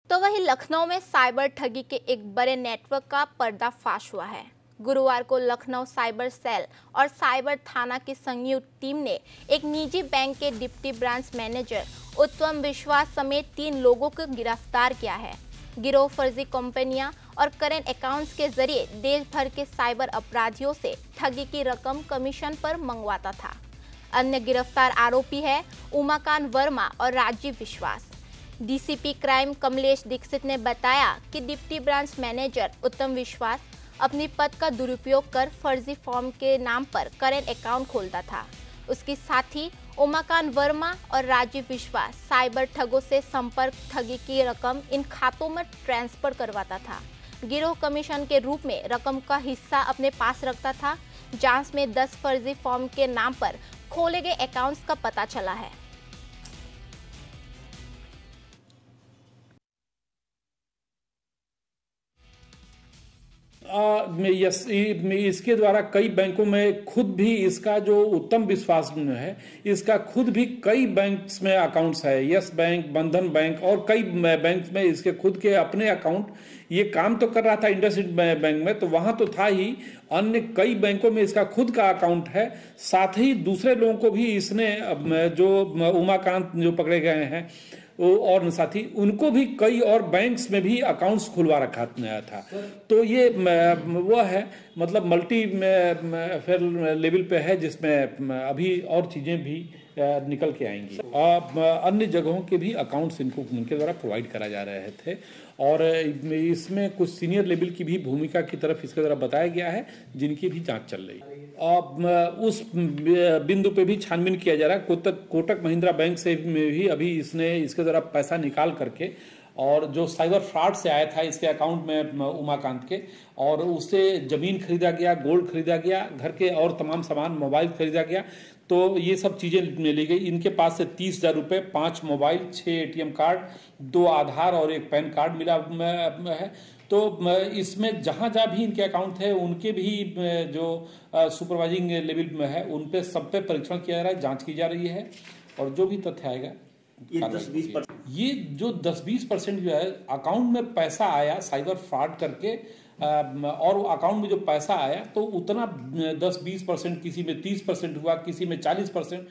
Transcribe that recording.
तो वहीं लखनऊ में साइबर ठगी के एक बड़े नेटवर्क का पर्दाफाश हुआ है। गुरुवार को लखनऊ साइबर सेल और साइबर थाना की संयुक्त टीम ने एक निजी बैंक के डिप्टी ब्रांच मैनेजर उत्तम विश्वास समेत 3 लोगों को गिरफ्तार किया है। गिरोह फर्जी कंपनियां और करेंट अकाउंट्स के जरिए देश भर के साइबर अपराधियों से ठगी की रकम कमीशन पर मंगवाता था। अन्य गिरफ्तार आरोपी है उमाकांत वर्मा और राजीव विश्वास। डीसीपी क्राइम कमलेश दीक्षित ने बताया कि डिप्टी ब्रांच मैनेजर उत्तम विश्वास अपनी पद का दुरुपयोग कर फर्जी फॉर्म के नाम पर करेंट अकाउंट खोलता था। उसके साथी उमाकांत वर्मा और राजीव विश्वास साइबर ठगों से संपर्क ठगी की रकम इन खातों में ट्रांसफर करवाता था। गिरोह कमीशन के रूप में रकम का हिस्सा अपने पास रखता था। जांच में 10 फर्जी फॉर्म के नाम पर खोले गए अकाउंट्स का पता चला है। इसके द्वारा कई बैंकों में खुद भी इसका जो उत्तम विश्वास है, इसका खुद भी कई बैंक्स में अकाउंट्स है। यस बैंक, बंधन बैंक और कई बैंक में इसके खुद के अपने अकाउंट। ये काम तो कर रहा था इंडसइंड बैंक में, तो वहां तो था ही। अन्य कई बैंकों में इसका खुद का अकाउंट है। साथ ही दूसरे लोगों को भी इसने, जो उमाकांत जो पकड़े गए हैं और साथी, उनको भी कई और बैंक्स में भी अकाउंट्स खुलवा रखा था। तो ये वो है, मतलब मल्टी लेवल पे है, जिसमें अभी और चीजें भी निकल के आएंगी। अन्य जगहों के भी अकाउंट्स इनके द्वारा प्रोवाइड करा जा रहे थे और इसमें कुछ सीनियर लेवल की भी भूमिका की तरफ इसके द्वारा बताया गया है, जिनकी भी जांच चल रही है। उस बिंदु पे भी छानबीन किया जा रहा है। कोटक महिंद्रा बैंक से भी अभी इसने इसके द्वारा पैसा निकाल करके, और जो साइबर फ्रॉड से आया था इसके अकाउंट में उमाकांत के, और उससे जमीन खरीदा गया, गोल्ड खरीदा गया, घर के और तमाम सामान, मोबाइल खरीदा गया। तो ये सब चीजें ली गई। इनके पास से 30,000 रुपये, 5 मोबाइल, 6 ATM कार्ड, 2 आधार और 1 पैन कार्ड मिला है। तो इसमें जहां जहां भी इनके अकाउंट है, उनके भी जो सुपरवाइजिंग लेवल में है, उन पे सब पे परीक्षण किया जा रहा है, जांच की जा रही है, और जो भी तथ्य आएगा ये जो 10-20% जो है अकाउंट में पैसा आया साइबर फ्रॉड करके, और अकाउंट में जो पैसा आया, तो उतना 10-20%, किसी में 30% हुआ, किसी में 40%।